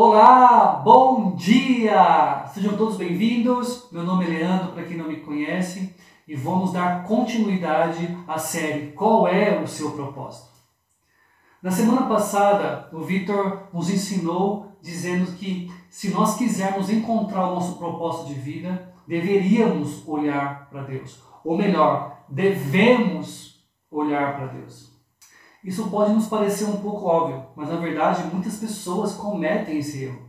Olá, bom dia! Sejam todos bem-vindos. Meu nome é Leandro, para quem não me conhece, e vamos dar continuidade à série Qual é o seu propósito? Na semana passada, o Victor nos ensinou dizendo que se nós quisermos encontrar o nosso propósito de vida, deveríamos olhar para Deus. Ou melhor, devemos olhar para Deus. Isso pode nos parecer um pouco óbvio, mas na verdade muitas pessoas cometem esse erro.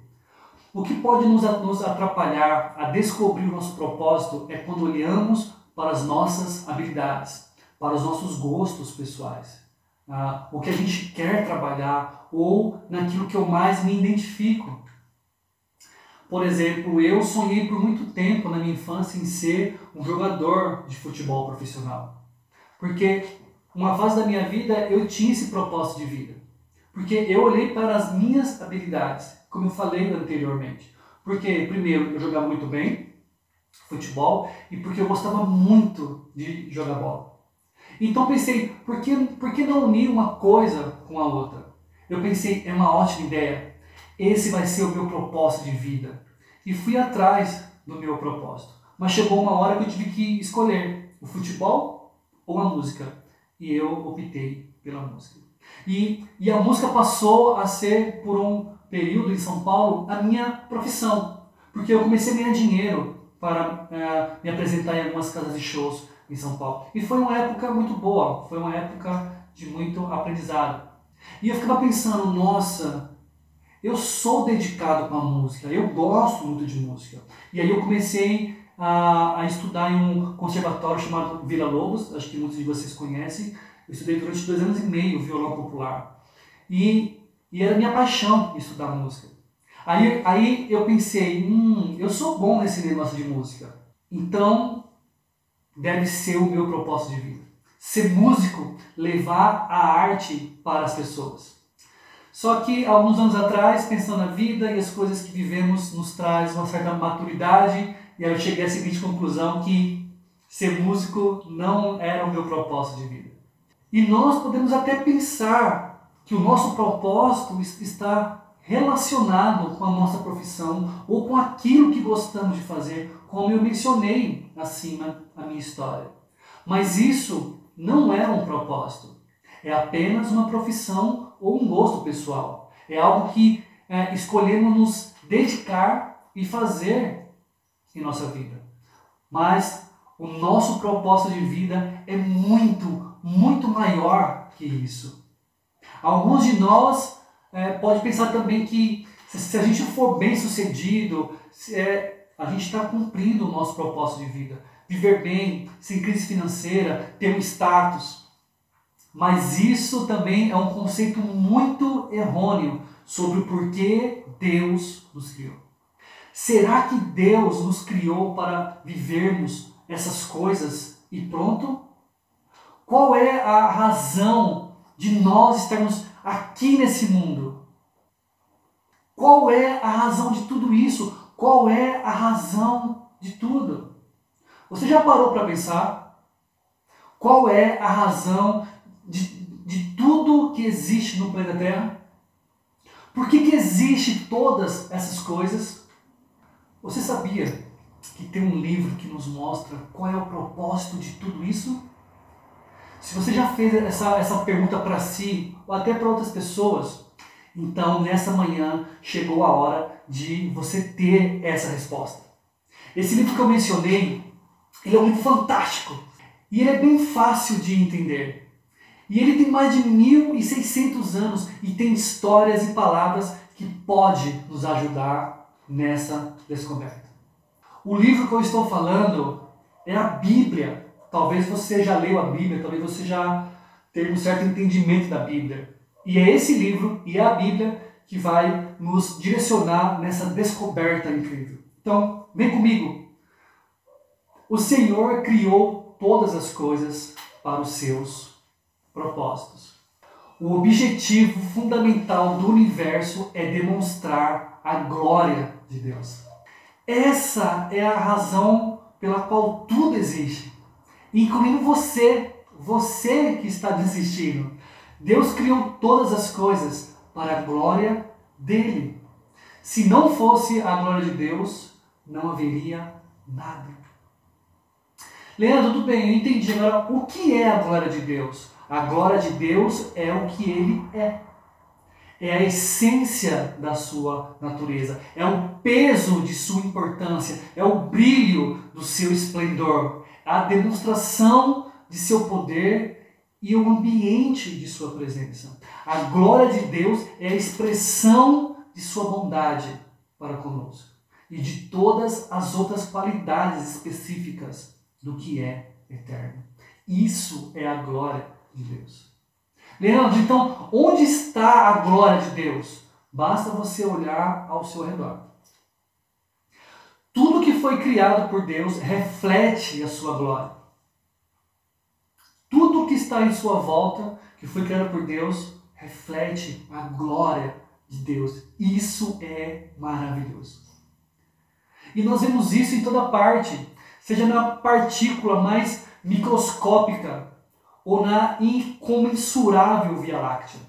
O que pode nos atrapalhar a descobrir o nosso propósito é quando olhamos para as nossas habilidades, para os nossos gostos pessoais, o que a gente quer trabalhar ou naquilo que eu mais me identifico. Por exemplo, eu sonhei por muito tempo na minha infância em ser um jogador de futebol profissional, porque uma fase da minha vida eu tinha esse propósito de vida, porque eu olhei para as minhas habilidades, como eu falei anteriormente. Porque, primeiro, eu jogava muito bem futebol e porque eu gostava muito de jogar bola. Então pensei, por que não unir uma coisa com a outra? Eu pensei, é uma ótima ideia, esse vai ser o meu propósito de vida. E fui atrás do meu propósito. Mas chegou uma hora que eu tive que escolher o futebol ou a música. E eu optei pela música. E a música passou a ser, por um período em São Paulo, a minha profissão. Porque eu comecei a ganhar dinheiro para me apresentar em algumas casas de shows em São Paulo. E foi uma época muito boa, foi uma época de muito aprendizado. E eu ficava pensando, nossa, eu sou dedicado com a música, eu gosto muito de música. E aí eu comecei a estudar em um conservatório chamado Villa Lobos, acho que muitos de vocês conhecem. Eu estudei durante 2 anos e meio violão popular. E era minha paixão estudar música. Aí eu pensei, eu sou bom nesse negócio de música. Então, deve ser o meu propósito de vida. Ser músico, levar a arte para as pessoas. Só que, alguns anos atrás, pensando na vida e as coisas que vivemos nos traz uma certa maturidade, e aí eu cheguei à seguinte conclusão, que ser músico não era o meu propósito de vida. E nós podemos até pensar que o nosso propósito está relacionado com a nossa profissão ou com aquilo que gostamos de fazer, como eu mencionei acima na minha história. Mas isso não é um propósito. É apenas uma profissão ou um gosto pessoal. É algo que escolhemos nos dedicar e fazer em nossa vida. Mas o nosso propósito de vida é muito, muito maior que isso. Alguns de nós podem pensar também que se a gente for bem sucedido, a gente está cumprindo o nosso propósito de vida. Viver bem, sem crise financeira, ter um status. Mas isso também é um conceito muito errôneo sobre o porquê Deus nos criou. Será que Deus nos criou para vivermos essas coisas e pronto? Qual é a razão de nós estarmos aqui nesse mundo? Qual é a razão de tudo isso? Qual é a razão de tudo? Você já parou para pensar? Qual é a razão de tudo que existe no planeta Terra? Por que existe todas essas coisas? Você sabia que tem um livro que nos mostra qual é o propósito de tudo isso? Se você já fez essa pergunta para si ou até para outras pessoas, então nessa manhã chegou a hora de você ter essa resposta. Esse livro que eu mencionei, ele é um livro fantástico e ele é bem fácil de entender. E ele tem mais de 1.600 anos e tem histórias e palavras que podem nos ajudar nessa descoberta. O livro que eu estou falando é a Bíblia. Talvez você já leu a Bíblia, talvez você já tenha um certo entendimento da Bíblia. E é esse livro e é a Bíblia que vai nos direcionar nessa descoberta incrível. Então, vem comigo. O Senhor criou todas as coisas para os seus propósitos. O objetivo fundamental do universo é demonstrar a glória de Deus. Essa é a razão pela qual tudo existe, incluindo você que está desistindo. Deus criou todas as coisas para a glória dele. Se não fosse a glória de Deus, não haveria nada. Leandro, tudo bem, eu entendi. Agora, o que é a glória de Deus? A glória de Deus é o que Ele é. É a essência da sua natureza. É o peso de sua importância. É o brilho do seu esplendor. A demonstração de seu poder e o ambiente de sua presença. A glória de Deus é a expressão de sua bondade para conosco. E de todas as outras qualidades específicas do que é eterno. Isso é a glória de Deus. Leandro, então, onde está a glória de Deus? Basta você olhar ao seu redor. Tudo que foi criado por Deus reflete a sua glória. Tudo que está em sua volta, que foi criado por Deus, reflete a glória de Deus. Isso é maravilhoso. E nós vemos isso em toda parte, seja na partícula mais microscópica ou na incomensurável Via Láctea.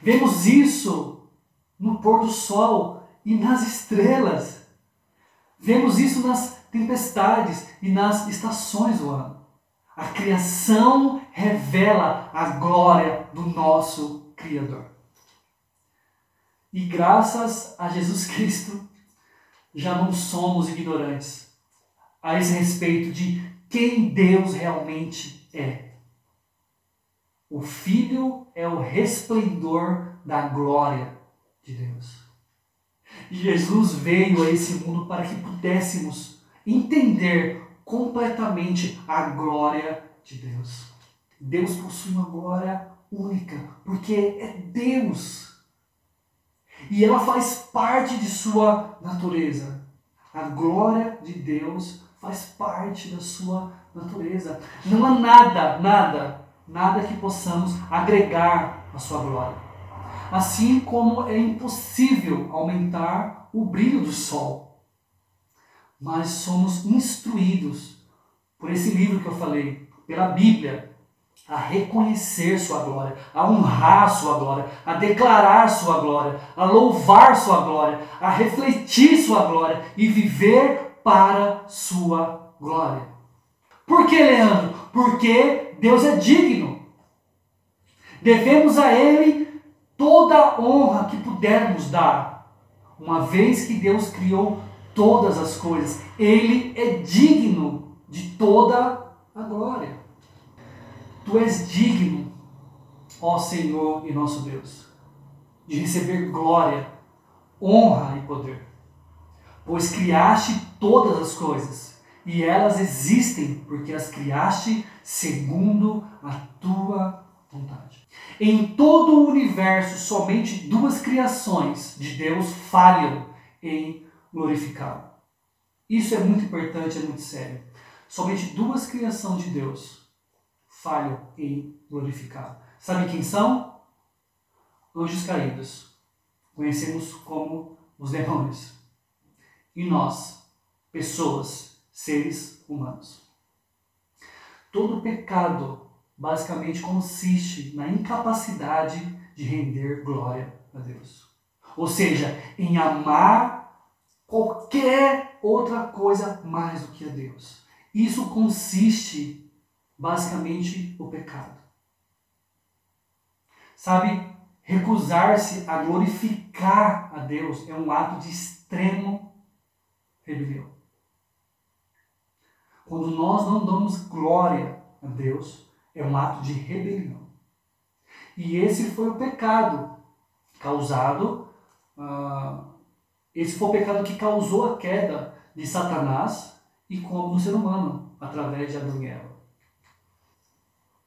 Vemos isso no pôr do sol e nas estrelas. Vemos isso nas tempestades e nas estações do ano. A criação revela a glória do nosso Criador. E graças a Jesus Cristo, já não somos ignorantes a esse respeito de quem Deus realmente é. O Filho é o resplendor da glória de Deus. E Jesus veio a esse mundo para que pudéssemos entender completamente a glória de Deus. Deus possui uma glória única, porque é Deus. E ela faz parte de sua natureza. A glória de Deus faz parte da sua natureza. Não há nada que possamos agregar à sua glória. Assim como é impossível aumentar o brilho do sol. Mas somos instruídos por esse livro que eu falei, pela Bíblia, a reconhecer sua glória, a honrar sua glória, a declarar sua glória, a louvar sua glória, a refletir sua glória e viver para sua glória. Por que, Leandro? Porque Deus é digno. Devemos a Ele toda a honra que pudermos dar, uma vez que Deus criou todas as coisas. Ele é digno de toda a glória. Tu és digno, ó Senhor e nosso Deus, de receber glória, honra e poder, pois criaste todas as coisas, e elas existem porque as criaste segundo a tua vontade. Em todo o universo, somente duas criações de Deus falham em glorificá-lo. Isso é muito importante, é muito sério. Somente duas criações de Deus falham em glorificá-lo. Sabe quem são? Anjos caídos. Conhecemos como os demônios. E nós, pessoas, seres humanos. Todo pecado basicamente consiste na incapacidade de render glória a Deus. Ou seja, em amar qualquer outra coisa mais do que a Deus. Isso consiste basicamente o pecado. Sabe, recusar-se a glorificar a Deus é um ato de extremo rebelião. Quando nós não damos glória a Deus, é um ato de rebelião. E esse foi o pecado causado, esse foi o pecado que causou a queda de Satanás e como do ser humano, através de Adão e Eva.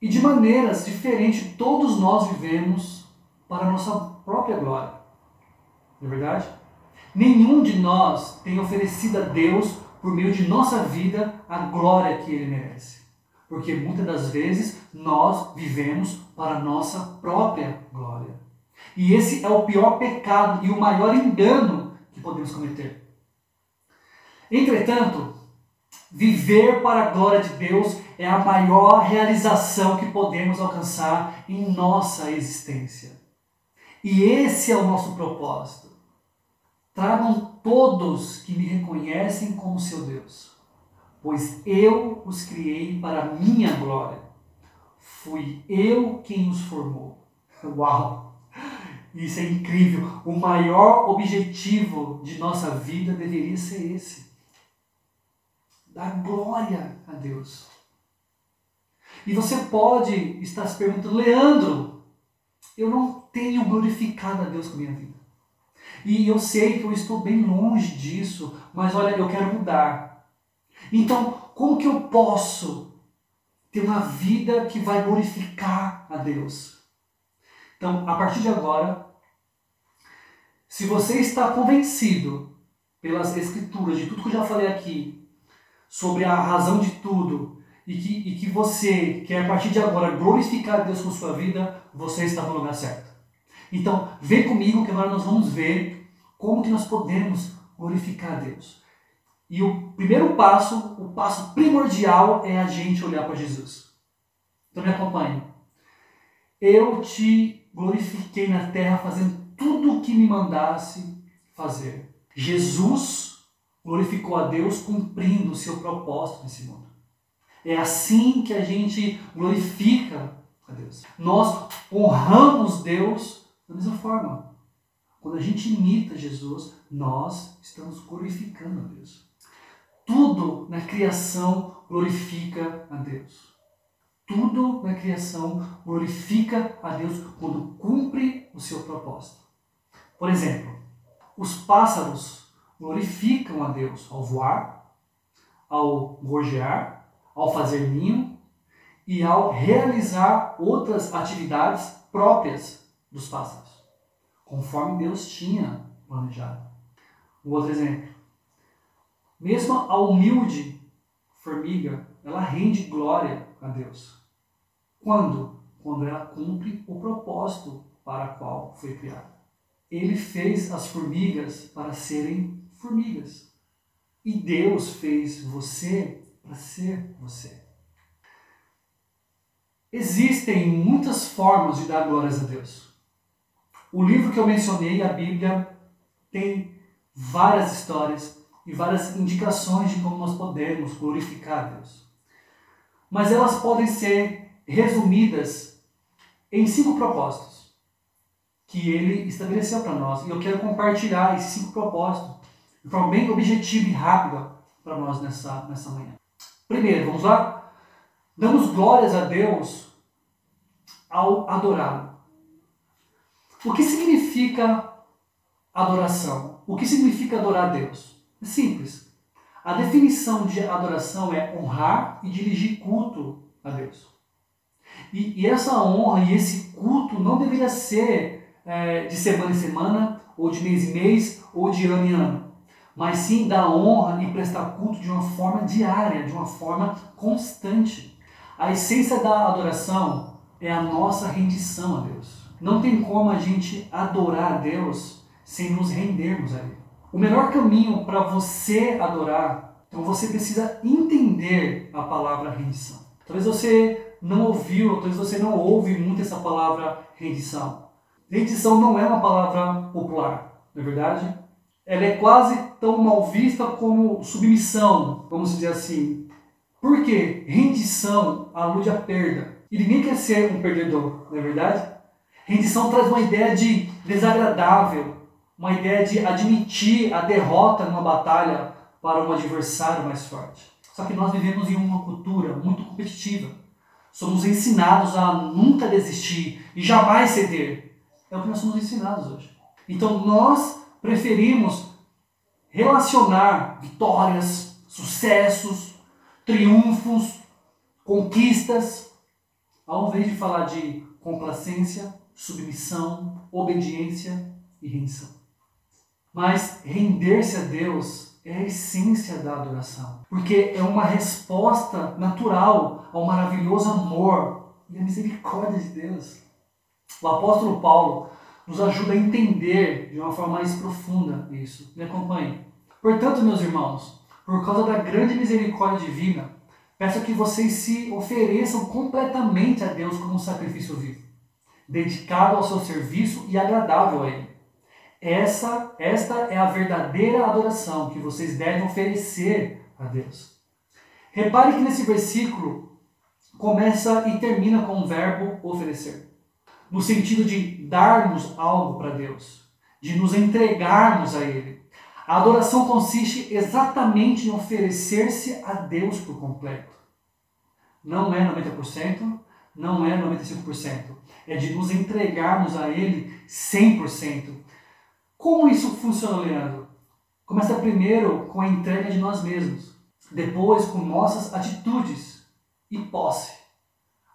E de maneiras diferentes, todos nós vivemos para a nossa própria glória. Não é verdade? Nenhum de nós tem oferecido a Deus, por meio de nossa vida, a glória que Ele merece. Porque muitas das vezes nós vivemos para a nossa própria glória. E esse é o pior pecado e o maior engano que podemos cometer. Entretanto, viver para a glória de Deus é a maior realização que podemos alcançar em nossa existência. E esse é o nosso propósito. Tragam todos que me reconhecem como seu Deus, pois eu os criei para a minha glória. Fui eu quem os formou. Uau! Isso é incrível. O maior objetivo de nossa vida deveria ser esse. Dar glória a Deus. E você pode estar se perguntando, Leandro, eu não tenho glorificado a Deus com a minha vida. E eu sei que eu estou bem longe disso, mas olha, eu quero mudar. Então, como que eu posso ter uma vida que vai glorificar a Deus? Então, a partir de agora, se você está convencido pelas Escrituras, de tudo que eu já falei aqui, sobre a razão de tudo, e que você quer, a partir de agora, glorificar a Deus com sua vida, você está no lugar certo. Então, vem comigo que agora nós vamos ver como que nós podemos glorificar a Deus. E o primeiro passo, o passo primordial, é a gente olhar para Jesus. Então me acompanhe. Eu te glorifiquei na terra fazendo tudo o que me mandasse fazer. Jesus glorificou a Deus cumprindo o seu propósito nesse mundo. É assim que a gente glorifica a Deus. Nós honramos Deus da mesma forma. Quando a gente imita Jesus, nós estamos glorificando a Deus. Tudo na criação glorifica a Deus. Tudo na criação glorifica a Deus quando cumpre o seu propósito. Por exemplo, os pássaros glorificam a Deus ao voar, ao gorjear, ao fazer ninho e ao realizar outras atividades próprias dos pássaros, conforme Deus tinha planejado. Um outro exemplo. Mesmo a humilde formiga, ela rende glória a Deus. Quando? Quando ela cumpre o propósito para o qual foi criada. Ele fez as formigas para serem formigas. E Deus fez você para ser você. Existem muitas formas de dar glórias a Deus. O livro que eu mencionei, a Bíblia, tem várias histórias e várias indicações de como nós podemos glorificar a Deus. Mas elas podem ser resumidas em 5 propósitos que ele estabeleceu para nós. E eu quero compartilhar esses 5 propósitos de forma bem objetiva e rápida para nós nessa manhã. Primeiro, vamos lá? Damos glórias a Deus ao adorá-lo. O que significa adoração? O que significa adorar a Deus? É simples. A definição de adoração é honrar e dirigir culto a Deus. E essa honra e esse culto não deveria ser de semana em semana, ou de mês em mês, ou de ano em ano. Mas sim dar honra e prestar culto de uma forma diária, de uma forma constante. A essência da adoração é a nossa rendição a Deus. Não tem como a gente adorar a Deus sem nos rendermos a Ele. O melhor caminho para você adorar, então você precisa entender a palavra rendição. Talvez você não ouviu, talvez você não ouve muito essa palavra rendição. Rendição não é uma palavra popular, não é verdade? Ela é quase tão mal vista como submissão, vamos dizer assim. Por quê? Rendição alude à perda. E ninguém quer ser um perdedor, não é verdade? Rendição traz uma ideia de desagradável, uma ideia de admitir a derrota numa batalha para um adversário mais forte. Só que nós vivemos em uma cultura muito competitiva. Somos ensinados a nunca desistir e jamais ceder. É o que nós somos ensinados hoje. Então nós preferimos relacionar vitórias, sucessos, triunfos, conquistas, ao invés de falar de complacência, submissão, obediência e rendição. Mas render-se a Deus é a essência da adoração, porque é uma resposta natural ao maravilhoso amor e à misericórdia de Deus. O apóstolo Paulo nos ajuda a entender de uma forma mais profunda isso. Me acompanhe. Portanto, meus irmãos, por causa da grande misericórdia divina, peço que vocês se ofereçam completamente a Deus como um sacrifício vivo, dedicado ao seu serviço e agradável a Ele. Esta é a verdadeira adoração que vocês devem oferecer a Deus. Repare que nesse versículo começa e termina com o verbo oferecer, no sentido de darmos algo para Deus, de nos entregarmos a Ele. A adoração consiste exatamente em oferecer-se a Deus por completo. Não é 90%, não é 95%. É de nos entregarmos a Ele 100%. Como isso funciona, Leandro? Começa primeiro com a entrega de nós mesmos, depois com nossas atitudes e posse,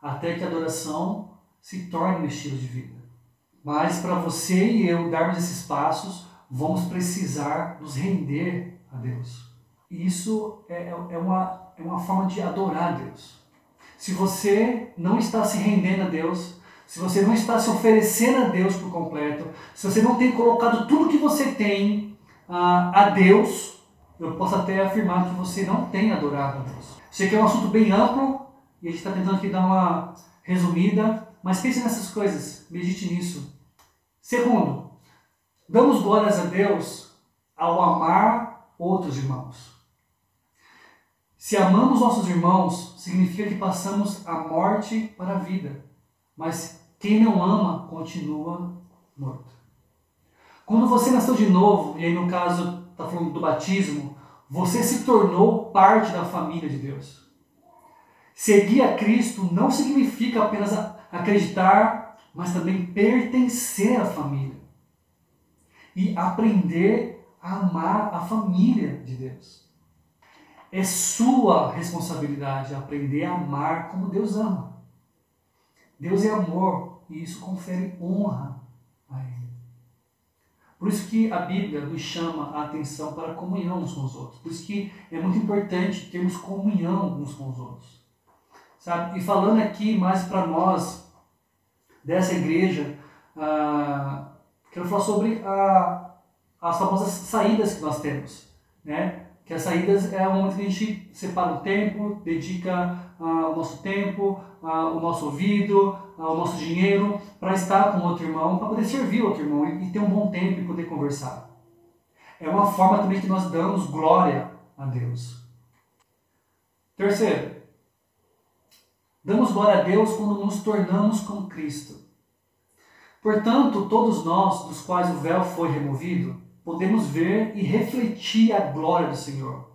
até que a adoração se torne um estilo de vida. Mas para você e eu darmos esses passos, vamos precisar nos render a Deus. E isso é uma forma de adorar a Deus. Se você não está se rendendo a Deus, se você não está se oferecendo a Deus por completo, se você não tem colocado tudo que você tem a Deus, eu posso até afirmar que você não tem adorado a Deus. Sei que é um assunto bem amplo e a gente está tentando aqui dar uma resumida, mas pense nessas coisas, medite nisso. Segundo, damos glórias a Deus ao amar outros irmãos. Se amamos nossos irmãos, significa que passamos a morte para a vida. Mas quem não ama continua morto. Quando você nasceu de novo, e aí no caso está falando do batismo, você se tornou parte da família de Deus. Seguir a Cristo não significa apenas acreditar, mas também pertencer à família. E aprender a amar a família de Deus. É sua responsabilidade aprender a amar como Deus ama. Deus é amor e isso confere honra a Ele. Por isso que a Bíblia nos chama a atenção para a comunhão uns com os outros. Por isso que é muito importante termos comunhão uns com os outros. Sabe? E falando aqui mais para nós, dessa igreja, quero falar sobre as famosas saídas que nós temos, né? Que as saídas é o momento que a gente separa o tempo, dedica o nosso tempo, o nosso ouvido, o nosso dinheiro para estar com outro irmão, para poder servir outro irmão e ter um bom tempo e poder conversar. É uma forma também que nós damos glória a Deus. Terceiro, damos glória a Deus quando nos tornamos com Cristo. Portanto, todos nós, dos quais o véu foi removido, podemos ver e refletir a glória do Senhor.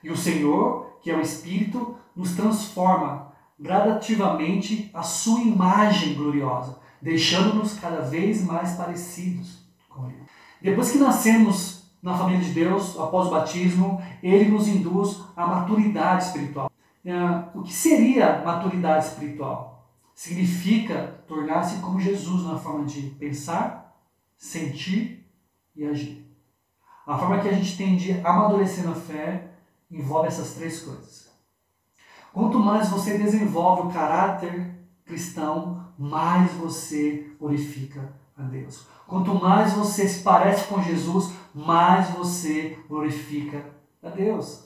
E o Senhor, que é o Espírito, nos transforma gradativamente à sua imagem gloriosa, deixando-nos cada vez mais parecidos com Ele. Depois que nascemos na família de Deus, após o batismo, Ele nos induz à maturidade espiritual. O que seria maturidade espiritual? Significa tornar-se como Jesus na forma de pensar, sentir e agir. A forma que a gente tem de amadurecer na fé envolve essas três coisas. Quanto mais você desenvolve o caráter cristão, mais você glorifica a Deus. Quanto mais você se parece com Jesus, mais você glorifica a Deus.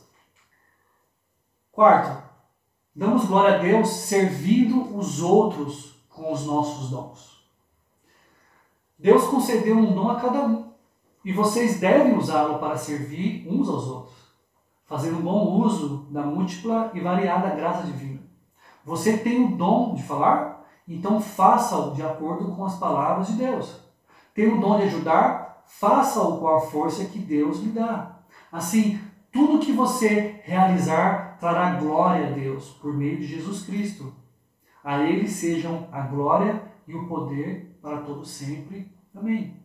Quarto, damos glória a Deus servindo os outros com os nossos dons. Deus concedeu um dom a cada um. E vocês devem usá-lo para servir uns aos outros, fazendo bom uso da múltipla e variada graça divina. Você tem o dom de falar? Então faça-o de acordo com as palavras de Deus. Tem o dom de ajudar? Faça-o com a força que Deus lhe dá. Assim, tudo que você realizar trará glória a Deus por meio de Jesus Cristo. A Ele sejam a glória e o poder para todos sempre. Amém.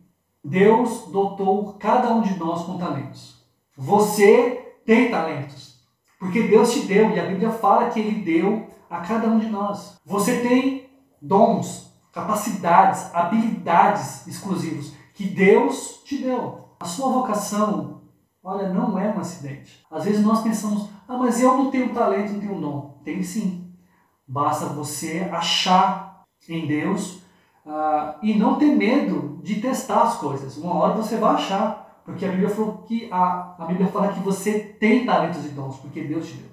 Deus dotou cada um de nós com talentos. Você tem talentos, porque Deus te deu, e a Bíblia fala que Ele deu a cada um de nós. Você tem dons, capacidades, habilidades exclusivos que Deus te deu. A sua vocação, olha, não é um acidente. Às vezes nós pensamos, mas eu não tenho talento, não tenho dom. Tem sim. Basta você achar em Deus e não ter medo de testar as coisas. Uma hora você vai achar, porque a Bíblia falou que a Bíblia fala que você tem talentos e dons, porque Deus te deu.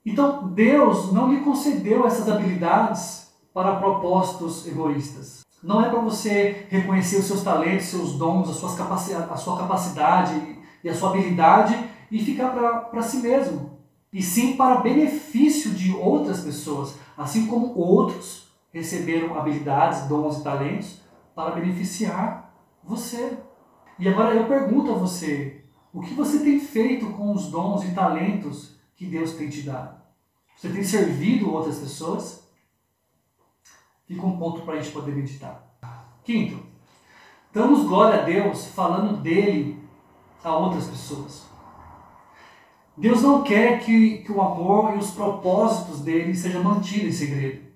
Então Deus não lhe concedeu essas habilidades para propósitos egoístas. Não é para você reconhecer os seus talentos, seus dons, a sua capacidade e a sua habilidade e ficar para si mesmo. E sim para benefício de outras pessoas, assim como outros receberam habilidades, dons e talentos para beneficiar você. E agora eu pergunto a você, o que você tem feito com os dons e talentos que Deus tem te dado? Você tem servido outras pessoas? Fica um ponto para a gente poder meditar. Quinto, damos glória a Deus falando dele a outras pessoas. Deus não quer que o amor e os propósitos dele sejam mantidos em segredo.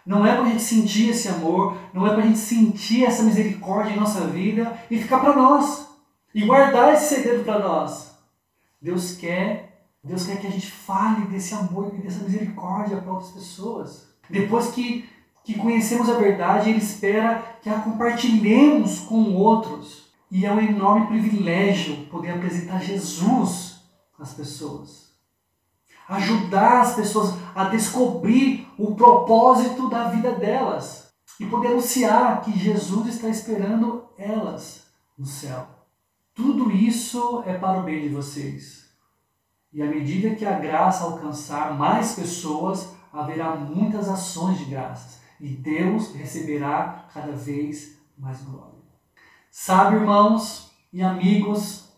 Não é para a gente sentir esse amor, não é para a gente sentir essa misericórdia em nossa vida e ficar para nós. E guardar esse segredo para nós. Deus quer que a gente fale desse amor e dessa misericórdia para outras pessoas. Depois que conhecemos a verdade, Ele espera que a compartilhemos com outros. E é um enorme privilégio poder apresentar Jesus às pessoas. Ajudar as pessoas a descobrir o propósito da vida delas. E poder anunciar que Jesus está esperando elas no céu. Tudo isso é para o bem de vocês. E à medida que a graça alcançar mais pessoas, haverá muitas ações de graças. E Deus receberá cada vez mais glória. Sabe, irmãos e amigos,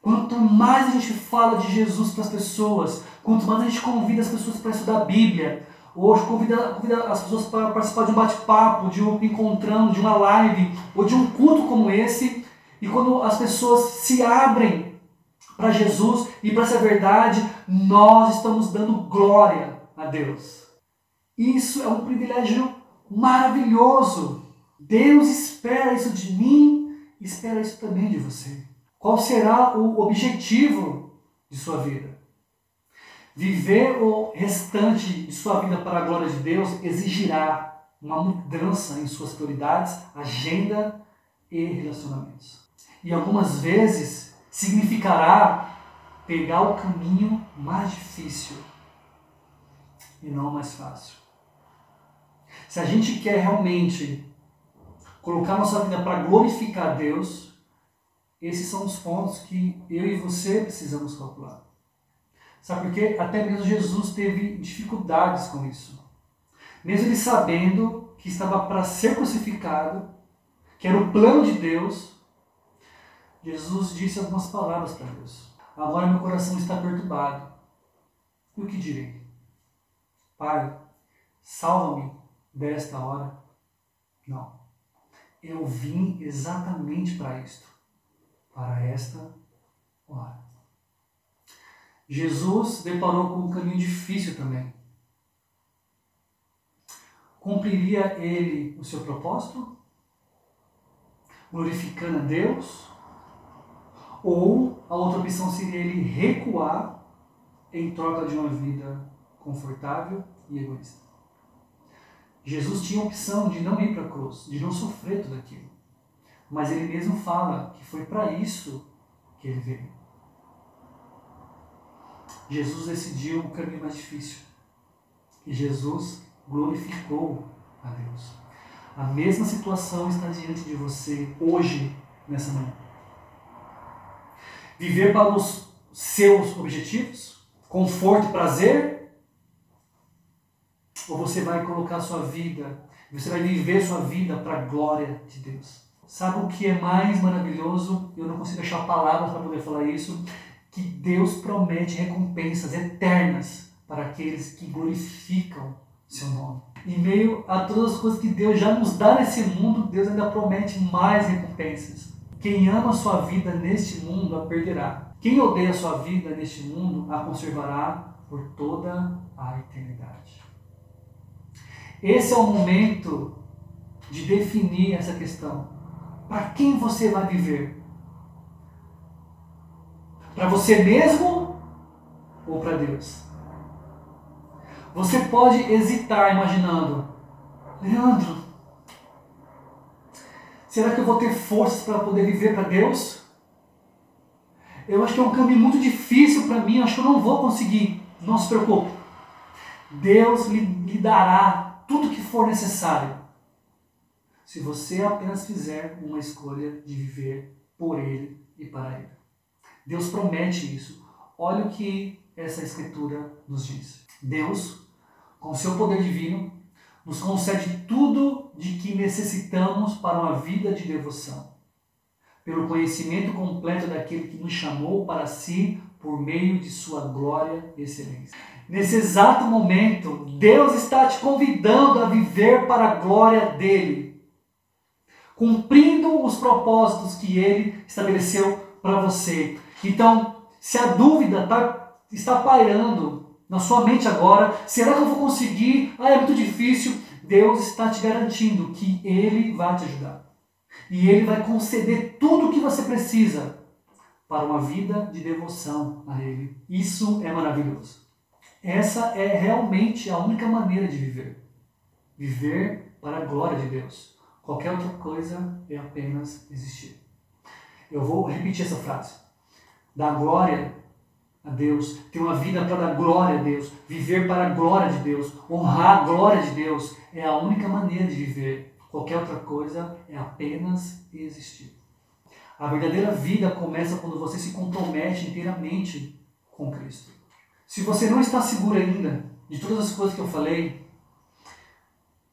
quanto mais a gente fala de Jesus para as pessoas, quanto mais a gente convida as pessoas para estudar a Bíblia, hoje convida as pessoas para participar de um bate-papo, de um encontrão, de uma live, ou de um culto como esse, e quando as pessoas se abrem para Jesus e para essa verdade, nós estamos dando glória a Deus. Isso é um privilégio maravilhoso. Deus espera isso de mim, espera isso também de você. Qual será o objetivo de sua vida? Viver o restante de sua vida para a glória de Deus exigirá uma mudança em suas prioridades, agenda e relacionamentos. E algumas vezes significará pegar o caminho mais difícil e não o mais fácil. Se a gente quer realmente colocar nossa vida para glorificar Deus, esses são os pontos que eu e você precisamos calcular. Sabe por quê? Até mesmo Jesus teve dificuldades com isso. Mesmo ele sabendo que estava para ser crucificado, que era o plano de Deus, Jesus disse algumas palavras para Deus. Agora meu coração está perturbado. E o que direi? Pai, salva-me desta hora. Não. Eu vim exatamente para isto. Para esta hora. Jesus deparou com um caminho difícil também. Cumpriria ele o seu propósito? Glorificando a Deus? Ou a outra opção seria ele recuar em troca de uma vida confortável e egoísta? Jesus tinha a opção de não ir para a cruz, de não sofrer tudo aquilo. Mas ele mesmo fala que foi para isso que ele veio. Jesus decidiu o caminho mais difícil. E Jesus glorificou a Deus. A mesma situação está diante de você hoje, nessa manhã. Viver para os seus objetivos? Conforto e prazer? Ou você vai colocar a sua vida, você vai viver sua vida para a glória de Deus? Sabe o que é mais maravilhoso? Eu não consigo achar palavras para poder falar isso. Que Deus promete recompensas eternas para aqueles que glorificam seu nome. Em meio a todas as coisas que Deus já nos dá nesse mundo, Deus ainda promete mais recompensas. Quem ama a sua vida neste mundo a perderá. Quem odeia a sua vida neste mundo a conservará por toda a eternidade. Esse é o momento de definir essa questão. Para quem você vai viver? Para você mesmo ou para Deus? Você pode hesitar imaginando, Leandro, será que eu vou ter forças para poder viver para Deus? Eu acho que é um caminho muito difícil para mim, acho que eu não vou conseguir. Não se preocupe. Deus lhe dará tudo o que for necessário. se você apenas fizer uma escolha de viver por Ele e para Ele. Deus promete isso. Olha o que essa Escritura nos diz. Deus, com seu poder divino, nos concede tudo de que necessitamos para uma vida de devoção, pelo conhecimento completo daquele que nos chamou para si por meio de sua glória e excelência. Nesse exato momento, Deus está te convidando a viver para a glória dele, cumprindo os propósitos que ele estabeleceu para você. Então, se a dúvida está pairando na sua mente agora, será que eu vou conseguir? É muito difícil. Deus está te garantindo que Ele vai te ajudar. E Ele vai conceder tudo o que você precisa para uma vida de devoção a Ele. Isso é maravilhoso. Essa é realmente a única maneira de viver. Viver para a glória de Deus. Qualquer outra coisa é apenas existir. Eu vou repetir essa frase. Dar glória a Deus, ter uma vida para dar glória a Deus, viver para a glória de Deus, honrar a glória de Deus, é a única maneira de viver. Qualquer outra coisa é apenas existir. A verdadeira vida começa quando você se compromete inteiramente com Cristo. Se você não está seguro ainda de todas as coisas que eu falei,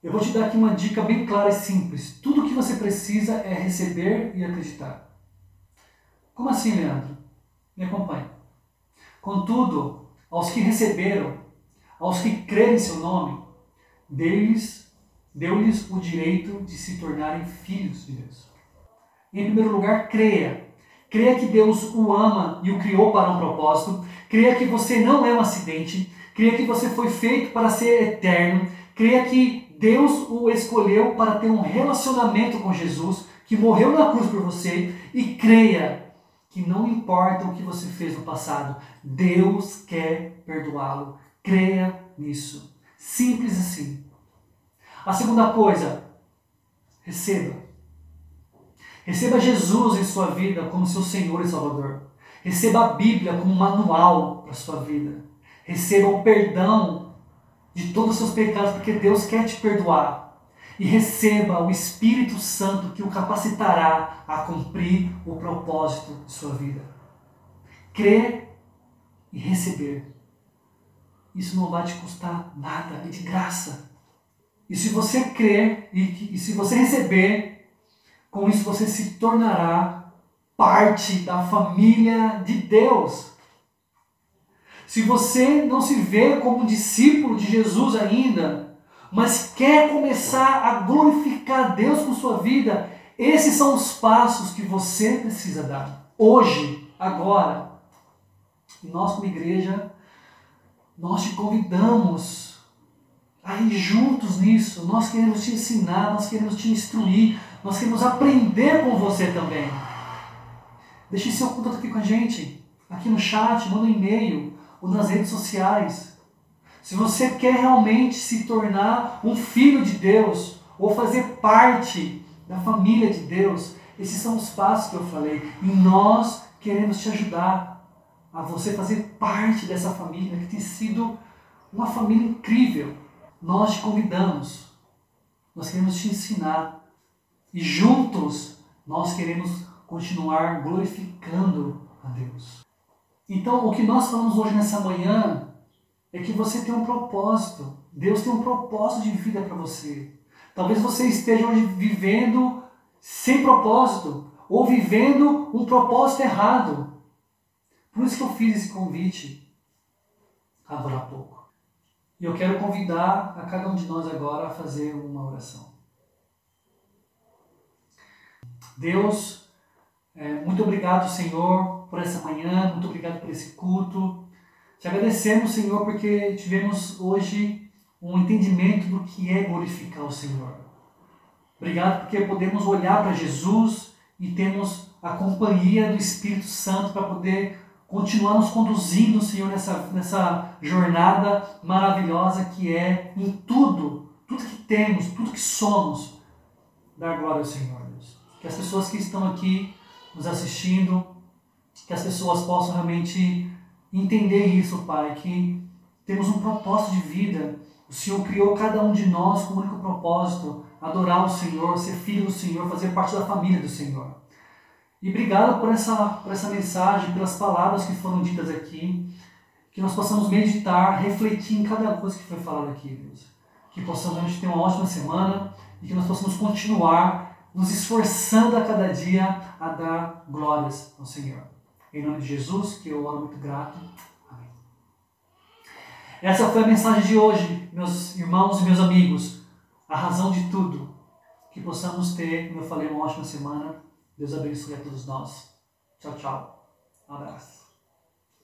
eu vou te dar aqui uma dica bem clara e simples. Tudo o que você precisa é receber e acreditar. Como assim, Leandro? Me acompanhe. Contudo, aos que receberam, aos que creem em seu nome, deu-lhes o direito de se tornarem filhos de Deus. Em primeiro lugar, creia. Creia que Deus o ama e o criou para um propósito. Creia que você não é um acidente. Creia que você foi feito para ser eterno. Creia que Deus o escolheu para ter um relacionamento com Jesus, que morreu na cruz por você. E creia que não importa o que você fez no passado, Deus quer perdoá-lo. Creia nisso. Simples assim. A segunda coisa, receba. Receba Jesus em sua vida como seu Senhor e Salvador. Receba a Bíblia como um manual para a sua vida. Receba o perdão de todos os seus pecados, porque Deus quer te perdoar. E receba o Espírito Santo que o capacitará a cumprir o propósito de sua vida. Crer e receber. Isso não vai te custar nada, é de graça. E se você crer e se você receber, com isso você se tornará parte da família de Deus. Se você não se vê como um discípulo de Jesus ainda, mas quer começar a glorificar Deus com sua vida, esses são os passos que você precisa dar. Hoje, agora. E nós como igreja, nós te convidamos a ir juntos nisso. Nós queremos te ensinar, nós queremos te instruir, nós queremos aprender com você também. Deixe seu contato aqui com a gente, aqui no chat, manda um e-mail ou nas redes sociais. Se você quer realmente se tornar um filho de Deus ou fazer parte da família de Deus, esses são os passos que eu falei. E nós queremos te ajudar a você fazer parte dessa família que tem sido uma família incrível. Nós te convidamos, nós queremos te ensinar e juntos nós queremos continuar glorificando a Deus. Então, o que nós falamos hoje nessa manhã é que você tem um propósito. Deus tem um propósito de vida para você. Talvez você esteja hoje vivendo sem propósito ou vivendo um propósito errado. Por isso que eu fiz esse convite agora há pouco. E eu quero convidar a cada um de nós agora a fazer uma oração. Deus, muito obrigado, Senhor, por essa manhã, muito obrigado por esse culto. Te agradecemos, Senhor, porque tivemos hoje um entendimento do que é glorificar o Senhor. Obrigado porque podemos olhar para Jesus e temos a companhia do Espírito Santo para poder continuar nos conduzindo, Senhor, nessa jornada maravilhosa que é em tudo que temos, tudo que somos, dar glória ao Senhor, Deus. Que as pessoas que estão aqui nos assistindo, que as pessoas possam realmente entender isso, Pai, que temos um propósito de vida O Senhor criou cada um de nós com o único propósito: adorar o Senhor, ser filho do Senhor, fazer parte da família do Senhor. E obrigado por essa mensagem, pelas palavras que foram ditas aqui, que nós possamos meditar, refletir em cada coisa que foi falada aqui, Deus. Que possamos ter uma ótima semana e que nós possamos continuar nos esforçando a cada dia a dar glórias ao Senhor. Em nome de Jesus, que eu oro muito grato. Amém. Essa foi a mensagem de hoje, meus irmãos e meus amigos. A razão de tudo. Que possamos ter, como eu falei, uma ótima semana. Deus abençoe a todos nós. Tchau, tchau. Um abraço.